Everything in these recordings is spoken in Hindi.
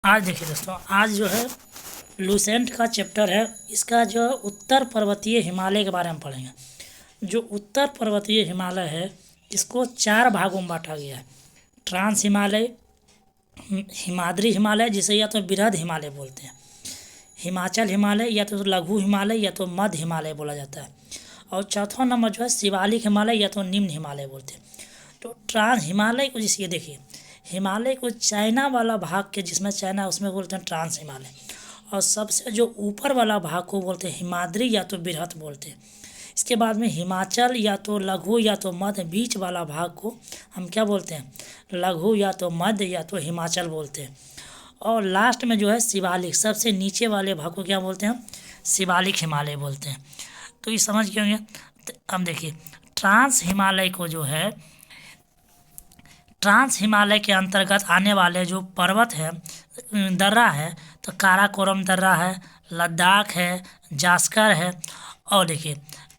आज देखिए दोस्तों, आज जो है लूसेंट का चैप्टर है। इसका जो उत्तर पर्वतीय हिमालय के बारे में पढ़ेंगे। जो उत्तर पर्वतीय हिमालय है इसको 4 भागों में बांटा गया है। ट्रांस हिमालय, हिमाद्री हिमालय जिसे या तो बृहद हिमालय बोलते हैं, हिमाचल हिमालय या तो लघु हिमालय या तो मध्य हिमालय बोला जाता है, और चौथा नंबर जो है शिवालिक हिमालय या तो निम्न हिमालय बोलते हैं। तो ट्रांस हिमालय को जिसे देखिए, हिमालय को चाइना वाला भाग के जिसमें चाइना उसमें बोलते हैं ट्रांस हिमालय, और सबसे जो ऊपर वाला भाग को बोलते हैं हिमाद्री या तो बृहद बोलते हैं। इसके बाद में हिमाचल या तो लघु या तो मध्य, बीच वाला भाग को हम क्या बोलते हैं, लघु या तो मध्य या तो हिमाचल बोलते हैं। और लास्ट में जो है शिवालिक, सबसे नीचे वाले भाग को क्या बोलते हैं, शिवालिक हिमालय बोलते हैं। तो ये समझ गए होंगे। तो अब देखिए, ट्रांस हिमालय को जो है, ट्रांस हिमालय के अंतर्गत आने वाले जो पर्वत है, दर्रा है, तो काराकोरम दर्रा है, लद्दाख है, जास्कर है। और देखिए,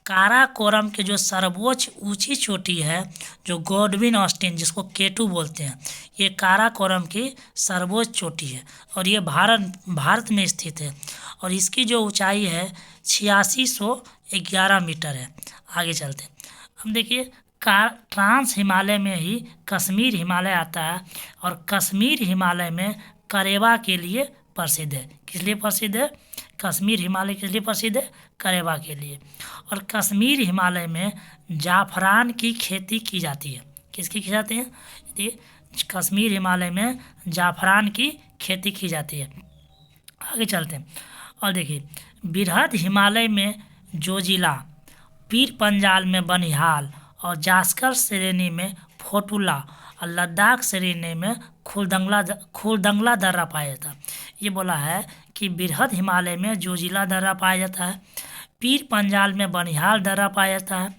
काराकोरम के जो सर्वोच्च ऊंची चोटी है जो गॉडविन ऑस्टिन जिसको केटू बोलते हैं, ये काराकोरम की सर्वोच्च चोटी है और ये भारत में स्थित है, और इसकी जो ऊंचाई है 8611 मीटर है। आगे चलते हैं। अब देखिए, ट्रांस हिमालय में ही कश्मीर हिमालय आता है, और कश्मीर हिमालय में करेवा के लिए प्रसिद्ध है। किस लिए प्रसिद्ध है? कश्मीर हिमालय किस लिए प्रसिद्ध है? करेवा के लिए। और कश्मीर हिमालय में जाफरान की खेती की जाती है। किसकी की जाती है? कश्मीर हिमालय में जाफरान की खेती की जाती है। आगे चलते हैं और देखिए, बृहद हिमालय में जोजिला, पीर पंजाल में बनिहाल, और जास्कर श्रेणी में फोटुला, और लद्दाख श्रेणी में खुलदंगला दर्रा पाया जाता है। ये बोला है कि बृहद हिमालय में जोजिला दर्रा पाया जाता है, पीर पंजाल में बनिहाल दर्रा पाया जाता है,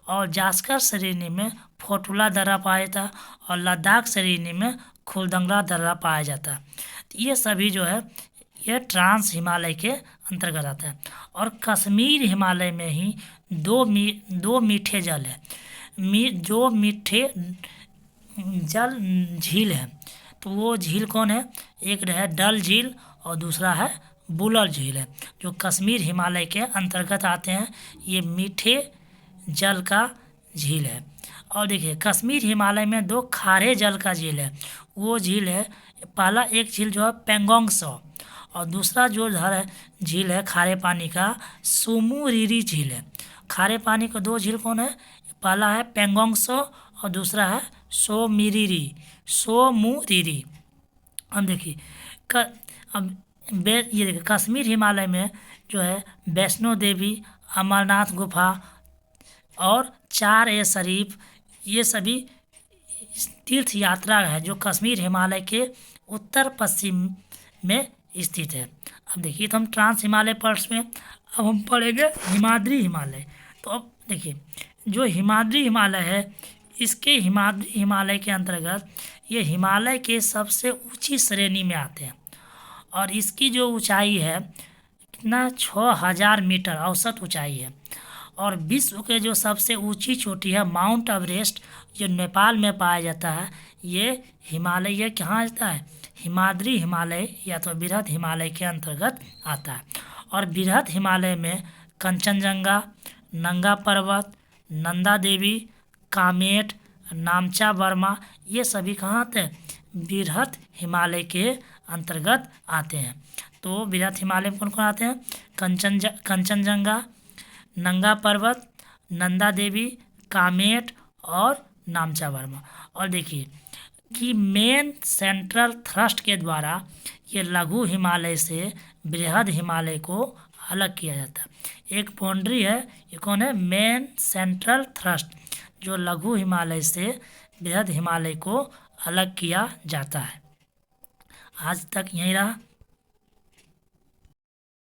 और जास्कर श्रेणी में फोटुला दर्रा पाया जाता है, और लद्दाख श्रेणी में खुलदंगला दर्रा पाया जाता है। तो ये सभी जो है ये ट्रांस हिमालय के अंतर्गत आता है। और कश्मीर हिमालय में ही दो मीठे जल है, जो मीठे जल झील है। तो वो झील कौन है? एक है डल झील और दूसरा है बुलर झील है, जो कश्मीर हिमालय के अंतर्गत आते हैं। ये मीठे जल का झील है। और देखिए, कश्मीर हिमालय में 2 खारे जल का झील है। वो झील है, पहला एक झील जो है पेंगोंग सो, और दूसरा जो झील है खारे पानी का सुमुरिरी झील है। खारे पानी का 2 झील कौन है? पहला है पेंगोंग सो और दूसरा है सोमुरिरी। अब देखिए, ये देखिए, कश्मीर हिमालय में जो है वैष्णो देवी, अमरनाथ गुफा और 4 शरीफ, ये सभी तीर्थ यात्रा है जो कश्मीर हिमालय के उत्तर पश्चिम में स्थित है। अब देखिए, तो हम ट्रांस हिमालय पर्स में अब हम पढ़ेंगे हिमाद्री हिमालय। तो अब देखिए, जो हिमाद्री हिमालय है, इसके हिमाद्री हिमालय के अंतर्गत ये हिमालय के सबसे ऊंची श्रेणी में आते हैं, और इसकी जो ऊंचाई है कितना 6000 मीटर औसत ऊंचाई है। और विश्व के जो सबसे ऊंची चोटी है माउंट एवरेस्ट, जो नेपाल में पाया जाता है, ये हिमालय ये कहाँ आता है? हिमाद्री हिमालय या तो बृहद हिमालय के अंतर्गत आता है। और बृहद हिमालय में कंचनजंगा, नंगा पर्वत, नंदा देवी, कामेट, नामचा बर्मा, ये सभी कहाँ आते हैं? बृहद हिमालय के अंतर्गत आते हैं। तो बृहद हिमालय में कौन कौन आते हैं? कंचनजंगा, नंगा पर्वत, नंदा देवी, कामेट और नामचा बर्मा। और देखिए कि मेन सेंट्रल थ्रस्ट के द्वारा ये लघु हिमालय से बृहद हिमालय को अलग किया जाता है। एक बाउंड्री है, ये कौन है? मेन सेंट्रल थ्रस्ट, जो लघु हिमालय से बृहद हिमालय को अलग किया जाता है। आज तक यही रहा।